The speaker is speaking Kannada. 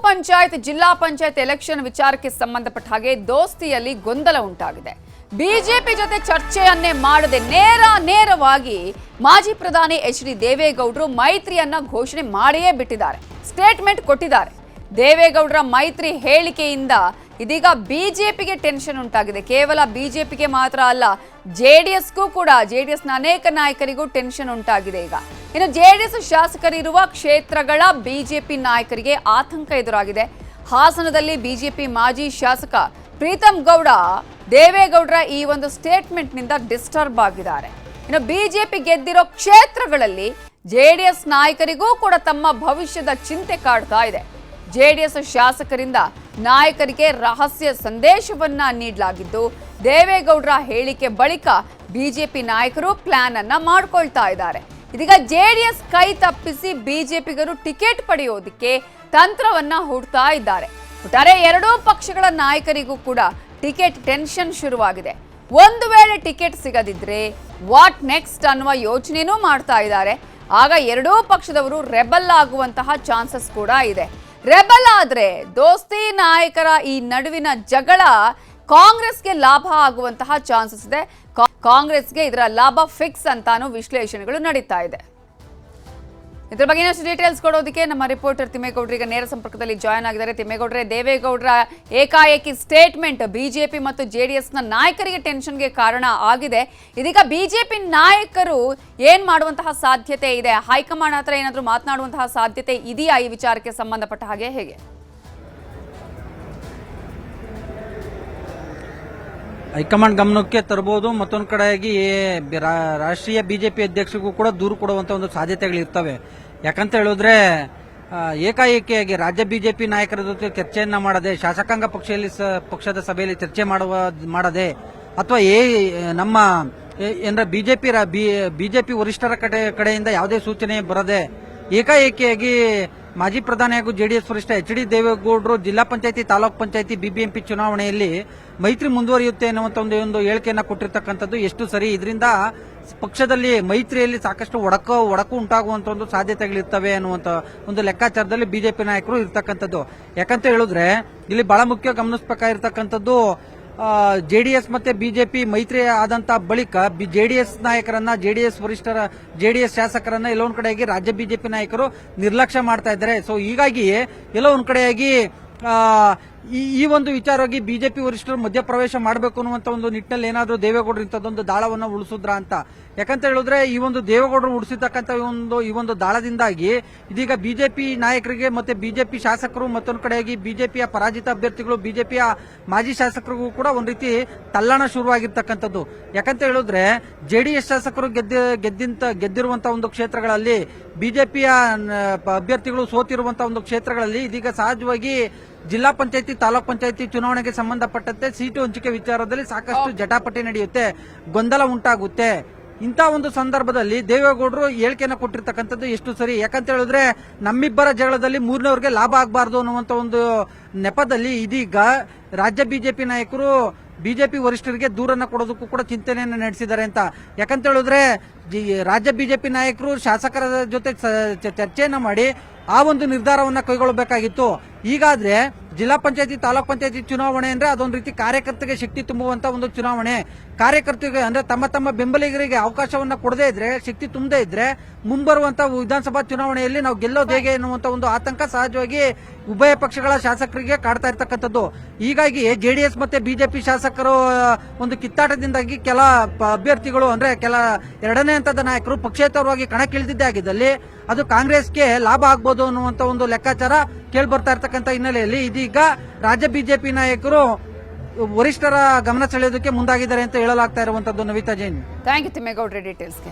ಪಂಚಾಯತ್ ಜಿಲ್ಲಾ ಪಂಚಾಯತ್ ಎಲೆಕ್ಷನ್ ವಿಚಾರಕ್ಕೆ ಸಂಬಂಧಪಟ್ಟ ಹಾಗೆ ದೋಸ್ತಿಯಲ್ಲಿ ಗೊಂದಲ ಉಂಟಾಗಿದೆ. ಬಿಜೆಪಿ ಜೊತೆ ಚರ್ಚೆಯನ್ನೇ ಮಾಡದೆ ನೇರವಾಗಿ ಮಾಜಿ ಪ್ರಧಾನಿ ಎಚ್.ಡಿ. ದೇವೇಗೌಡರು ಮೈತ್ರಿಯನ್ನ ಘೋಷಣೆ ಮಾಡಿಯೇ ಬಿಟ್ಟಿದ್ದಾರೆ. ಸ್ಟೇಟ್ಮೆಂಟ್ ಕೊಟ್ಟಿದ್ದಾರೆ. ದೇವೇಗೌಡರ ಮೈತ್ರಿ ಹೇಳಿಕೆಯಿಂದ ಇದೀಗ ಬಿಜೆಪಿಗೆ ಟೆನ್ಷನ್ ಉಂಟಾಗಿದೆ. ಕೇವಲ ಬಿಜೆಪಿಗೆ ಮಾತ್ರ ಅಲ್ಲ, ಜೆಡಿಎಸ್ಗೂ ಕೂಡ, ಜೆಡಿಎಸ್ನ ಅನೇಕ ನಾಯಕರಿಗೂ ಟೆನ್ಷನ್ ಉಂಟಾಗಿದೆ. ಈಗ ಇನ್ನು ಜೆಡಿಎಸ್ ಶಾಸಕರಿರುವ ಕ್ಷೇತ್ರಗಳ ಬಿಜೆಪಿ ನಾಯಕರಿಗೆ ಆತಂಕ ಎದುರಾಗಿದೆ. ಹಾಸನದಲ್ಲಿ ಬಿಜೆಪಿ ಮಾಜಿ ಶಾಸಕ ಪ್ರೀತಂ ಗೌಡ ದೇವೇಗೌಡರ ಈ ಒಂದು ಸ್ಟೇಟ್ಮೆಂಟ್ ನಿಂದ ಡಿಸ್ಟರ್ಬ್ ಆಗಿದ್ದಾರೆ. ಇನ್ನು ಬಿಜೆಪಿ ಗೆದ್ದಿರೋ ಕ್ಷೇತ್ರಗಳಲ್ಲಿ ಜೆಡಿಎಸ್ ನಾಯಕರಿಗೂ ಕೂಡ ತಮ್ಮ ಭವಿಷ್ಯದ ಚಿಂತೆ ಕಾಡ್ತಾ ಇದೆ. ಜೆಡಿಎಸ್ ಶಾಸಕರಿಂದ ನಾಯಕರಿಗೆ ರಹಸ್ಯ ಸಂದೇಶವನ್ನ ನೀಡಲಾಗಿದ್ದು, ದೇವೇಗೌಡರ ಹೇಳಿಕೆ ಬಳಿಕ ಬಿಜೆಪಿ ನಾಯಕರು ಪ್ಲಾನ್ ಅನ್ನ ಮಾಡ್ಕೊಳ್ತಾ ಇದ್ದಾರೆ. ಇದೀಗ ಜೆಡಿಎಸ್ ಕೈ ತಪ್ಪಿಸಿ ಬಿಜೆಪಿಗರು ಟಿಕೆಟ್ ಪಡೆಯೋದಕ್ಕೆ ತಂತ್ರವನ್ನ ಹುಡ್ತಾ ಇದ್ದಾರೆ. ಒಟ್ಟಾರೆ ಎರಡೂ ಪಕ್ಷಗಳ ನಾಯಕರಿಗೂ ಕೂಡ ಟಿಕೆಟ್ ಟೆನ್ಷನ್ ಶುರುವಾಗಿದೆ. ಒಂದು ವೇಳೆ ಟಿಕೆಟ್ ಸಿಗದಿದ್ರೆ ವಾಟ್ ನೆಕ್ಸ್ಟ್ ಅನ್ನುವ ಯೋಚನೆನೂ ಮಾಡ್ತಾ ಇದ್ದಾರೆ. ಆಗ ಎರಡೂ ಪಕ್ಷದವರು ರೆಬಲ್ ಆಗುವಂತಹ ಚಾನ್ಸಸ್ ಕೂಡ ಇದೆ. ರೆಬಲ್ ಆದ್ರೆ ದೋಸ್ತಿ ನಾಯಕರ ಈ ನಡುವಿನ ಜಗಳ ಕಾಂಗ್ರೆಸ್ಗೆ ಲಾಭ ಆಗುವಂತಹ ಚಾನ್ಸಸ್ ಇದೆ. ಕಾಂಗ್ರೆಸ್ಗೆ ಇದರ ಲಾಭ ಫಿಕ್ಸ್ ಅಂತಾನು ವಿಶ್ಲೇಷಣೆಗಳು ನಡೀತಾ ಇದೆ. ಇದ್ರ ಬಗ್ಗೆ ಇನ್ನಷ್ಟು ಡೀಟೇಲ್ಸ್ ಕೊಡೋದಕ್ಕೆ ನಮ್ಮ ರಿಪೋರ್ಟರ್ ತಿಮ್ಮೇಗೌಡರು ಈಗ ನೇರ ಸಂಪರ್ಕದಲ್ಲಿ ಜಾಯ್ನ್ ಆಗಿದ್ದಾರೆ. ತಿಮ್ಮೇಗೌಡರೆ, ದೇವೇಗೌಡರ ಏಕಾಏಕಿ ಸ್ಟೇಟ್ಮೆಂಟ್ ಬಿಜೆಪಿ ಮತ್ತು ಜೆಡಿಎಸ್ನ ನಾಯಕರಿಗೆ ಟೆನ್ಷನ್ಗೆ ಕಾರಣ ಆಗಿದೆ. ಇದೀಗ ಬಿಜೆಪಿ ನಾಯಕರು ಏನ್ ಮಾಡುವಂತಹ ಸಾಧ್ಯತೆ ಇದೆ? ಹೈಕಮಾಂಡ್ ಹತ್ರ ಏನಾದರೂ ಮಾತನಾಡುವಂತಹ ಸಾಧ್ಯತೆ ಇದೆಯಾ ಈ ವಿಚಾರಕ್ಕೆ ಸಂಬಂಧಪಟ್ಟ ಹಾಗೆ? ಹೇಗೆ ಹೈಕಮಾಂಡ್ ಗಮನಕ್ಕೆ ತರಬಹುದು. ಮತ್ತೊಂದು ಕಡೆಯಾಗಿ ರಾಷ್ಟ್ರೀಯ ಬಿಜೆಪಿ ಅಧ್ಯಕ್ಷರಿಗೂ ಕೂಡ ದೂರು ಕೊಡುವಂತ ಒಂದು ಸಾಧ್ಯತೆಗಳಿರ್ತವೆ. ಯಾಕಂತ ಹೇಳಿದ್ರೆ ಏಕಾಏಕಿಯಾಗಿ ರಾಜ್ಯ ಬಿಜೆಪಿ ನಾಯಕರ ಜೊತೆ ಚರ್ಚೆಯನ್ನ ಮಾಡದೆ, ಶಾಸಕಾಂಗ ಪಕ್ಷದ ಸಭೆಯಲ್ಲಿ ಚರ್ಚೆ ಮಾಡದೆ, ಅಥವಾ ನಮ್ಮ ಬಿಜೆಪಿ ವರಿಷ್ಠರ ಕಡೆಯಿಂದ ಯಾವುದೇ ಸೂಚನೆ ಬರದೆ ಏಕಾಏಕಿಯಾಗಿ ಮಾಜಿ ಪ್ರಧಾನಿ ಹಾಗೂ ಜೆಡಿಎಸ್ ವರಿಷ್ಠ ಎಚ್.ಡಿ. ದೇವೇಗೌಡರು ಜಿಲ್ಲಾ ಪಂಚಾಯತಿ, ತಾಲೂಕ್ ಪಂಚಾಯತಿ, ಬಿಬಿಎಂಪಿ ಚುನಾವಣೆಯಲ್ಲಿ ಮೈತ್ರಿ ಮುಂದುವರಿಯುತ್ತೆ ಅನ್ನುವಂತ ಒಂದು ಹೇಳಿಕೆಯನ್ನ ಕೊಟ್ಟಿರ್ತಕ್ಕಂಥದ್ದು ಎಷ್ಟು ಸರಿ? ಇದರಿಂದ ಪಕ್ಷದಲ್ಲಿ ಮೈತ್ರಿಯಲ್ಲಿ ಸಾಕಷ್ಟು ಒಡಕು ಉಂಟಾಗುವಂತ ಒಂದು ಸಾಧ್ಯತೆಗಳಿರ್ತವೆ ಅನ್ನುವಂತ ಒಂದು ಲೆಕ್ಕಾಚಾರದಲ್ಲಿ ಬಿಜೆಪಿ ನಾಯಕರು ಇರ್ತಕ್ಕಂಥದ್ದು. ಯಾಕಂತ ಹೇಳಿದ್ರೆ ಇಲ್ಲಿ ಬಹಳ ಮುಖ್ಯ ಗಮನಿಸಬೇಕಾಗಿರ್ತಕ್ಕಂಥದ್ದು, ಜೆಡಿಎಸ್ ಮತ್ತೆ ಬಿಜೆಪಿ ಮೈತ್ರಿ ಆದಂತ ಬಳಿಕ ಜೆಡಿಎಸ್ ನಾಯಕರನ್ನ, ಜೆಡಿಎಸ್ ಶಾಸಕರನ್ನ ಎಲ್ಲೋ ಒಂದ್ ಕಡೆಯಾಗಿ ರಾಜ್ಯ ಬಿಜೆಪಿ ನಾಯಕರು ನಿರ್ಲಕ್ಷ್ಯ ಮಾಡ್ತಾ ಇದ್ದಾರೆ. ಸೊ ಹೀಗಾಗಿ ಎಲ್ಲೋ ಒಂದ್ ಕಡೆಯಾಗಿ ಈ ಒಂದು ವಿಚಾರವಾಗಿ ಬಿಜೆಪಿ ವರಿಷ್ಠರು ಮಧ್ಯಪ್ರವೇಶ ಮಾಡಬೇಕು ಅನ್ನುವಂತ ಒಂದು ನಿಟ್ಟಿನಲ್ಲಿ ಏನಾದರೂ ದೇವೇಗೌಡರು ಇಂಥದ್ದೊಂದು ದಾಳವನ್ನ ಉಳಿಸಿದ್ರ ಅಂತ. ಯಾಕಂತ ಹೇಳಿದ್ರೆ ಈ ಒಂದು ದೇವೇಗೌಡರು ಉಳಿಸಿರ್ತಕ್ಕಂಥ ಈ ಒಂದು ದಾಳದಿಂದಾಗಿ ಇದೀಗ ಬಿಜೆಪಿ ನಾಯಕರಿಗೆ ಮತ್ತೆ ಬಿಜೆಪಿ ಶಾಸಕರು, ಮತ್ತೊಂದು ಕಡೆಯಾಗಿ ಬಿಜೆಪಿಯ ಪರಾಜಿತ ಅಭ್ಯರ್ಥಿಗಳು, ಬಿಜೆಪಿಯ ಮಾಜಿ ಶಾಸಕರಿಗೂ ಕೂಡ ಒಂದ್ ರೀತಿ ತಲ್ಲಣ ಶುರುವಾಗಿರ್ತಕ್ಕಂಥದ್ದು. ಯಾಕಂತ ಹೇಳಿದ್ರೆ ಜೆಡಿಎಸ್ ಶಾಸಕರು ಗೆದ್ದಿರುವಂತಹ ಒಂದು ಕ್ಷೇತ್ರಗಳಲ್ಲಿ, ಬಿಜೆಪಿಯ ಅಭ್ಯರ್ಥಿಗಳು ಸೋತಿರುವಂತಹ ಒಂದು ಕ್ಷೇತ್ರಗಳಲ್ಲಿ ಇದೀಗ ಸಹಜವಾಗಿ ಜಿಲ್ಲಾ ಪಂಚಾಯತಿ, ತಾಲೂಕ್ ಪಂಚಾಯತಿ ಚುನಾವಣೆಗೆ ಸಂಬಂಧಪಟ್ಟಂತೆ ಸೀಟು ಹಂಚಿಕೆ ವಿಚಾರದಲ್ಲಿ ಸಾಕಷ್ಟು ಜಟಾಪಟಿ ನಡೆಯುತ್ತೆ, ಗೊಂದಲ ಉಂಟಾಗುತ್ತೆ. ಇಂಥ ಒಂದು ಸಂದರ್ಭದಲ್ಲಿ ದೇವೇಗೌಡರು ಹೇಳಿಕೆಯನ್ನು ಕೊಟ್ಟಿರ್ತಕ್ಕಂಥದ್ದು ಎಷ್ಟು ಸರಿ? ಯಾಕಂತ ಹೇಳಿದ್ರೆ ನಮ್ಮಿಬ್ಬರ ಜಗಳದಲ್ಲಿ ಮೂರನೇವರಿಗೆ ಲಾಭ ಆಗಬಾರದು ಅನ್ನುವಂತ ಒಂದು ನೆಪದಲ್ಲಿ ಇದೀಗ ರಾಜ್ಯ ಬಿಜೆಪಿ ನಾಯಕರು ಬಿಜೆಪಿ ವರಿಷ್ಠರಿಗೆ ದೂರನ್ನ ಕೊಡೋದಕ್ಕೂ ಕೂಡ ಚಿಂತನೆಯನ್ನು ನಡೆಸಿದ್ದಾರೆ ಅಂತ. ಯಾಕಂತ ಹೇಳಿದ್ರೆ ರಾಜ್ಯ ಬಿಜೆಪಿ ನಾಯಕರು ಶಾಸಕರ ಜೊತೆ ಚರ್ಚೆಯನ್ನ ಮಾಡಿ ಆ ಒಂದು ನಿರ್ಧಾರವನ್ನ ಕೈಗೊಳ್ಳಬೇಕಾಗಿತ್ತು. ಈಗಾದ್ರೆ ಜಿಲ್ಲಾ ಪಂಚಾಯತಿ, ತಾಲೂಕ್ ಪಂಚಾಯತಿ ಚುನಾವಣೆ ಅಂದ್ರೆ ಅದೊಂದು ರೀತಿ ಕಾರ್ಯಕರ್ತರಿಗೆ ಶಕ್ತಿ ತುಂಬುವಂತ ಒಂದು ಚುನಾವಣೆ. ಕಾರ್ಯಕರ್ತರಿಗೆ ಅಂದ್ರೆ ತಮ್ಮ ಬೆಂಬಲಿಗರಿಗೆ ಅವಕಾಶವನ್ನ ಕೊಡದೇ ಇದ್ರೆ, ಶಕ್ತಿ ತುಂಬದೇ ಇದ್ರೆ ಮುಂಬರುವಂತಹ ವಿಧಾನಸಭಾ ಚುನಾವಣೆಯಲ್ಲಿ ನಾವು ಗೆಲ್ಲೋದು ಹೇಗೆ ಎನ್ನುವಂತ ಒಂದು ಆತಂಕ ಸಹಜವಾಗಿ ಉಭಯ ಪಕ್ಷಗಳ ಶಾಸಕರಿಗೆ ಕಾಡ್ತಾ ಇರ್ತಕ್ಕಂಥದ್ದು. ಹೀಗಾಗಿ ಜೆಡಿಎಸ್ ಮತ್ತೆ ಬಿಜೆಪಿ ಶಾಸಕರು ಒಂದು ಕಿತ್ತಾಟದಿಂದಾಗಿ ಕೆಲ ಅಭ್ಯರ್ಥಿಗಳು ಅಂದ್ರೆ ಎರಡನೇ ಹಂತದ ನಾಯಕರು ಪಕ್ಷೇತರವಾಗಿ ಕಣಕ್ಕಿಳಿದಿದ್ದೇ ಆಗಿದ್ದಲ್ಲಿ ಅದು ಕಾಂಗ್ರೆಸ್ಗೆ ಲಾಭ ಆಗ್ಬೋದು ಅನ್ನುವಂತ ಒಂದು ಲೆಕ್ಕಾಚಾರ ಕೇಳಿ ಬರ್ತಾ ಇರ್ತಕ್ಕಂಥ ಹಿನ್ನೆಲೆಯಲ್ಲಿ ಇದೀಗ ರಾಜ್ಯ ಬಿಜೆಪಿ ನಾಯಕರು ವರಿಷ್ಠರ ಗಮನ ಸೆಳೆಯೋದಕ್ಕೆ ಮುಂದಾಗಿದ್ದಾರೆ ಅಂತ ಹೇಳಲಾಗ್ತಾ ಇರುವಂತದ್ದು. ನವಿತಾ ಜೈನ್, ಥ್ಯಾಂಕ್ ಯು ತಿಮ್ಮೇಗೌಡ್ರೆ ಡೀಟೇಲ್ಸ್ಗೆ.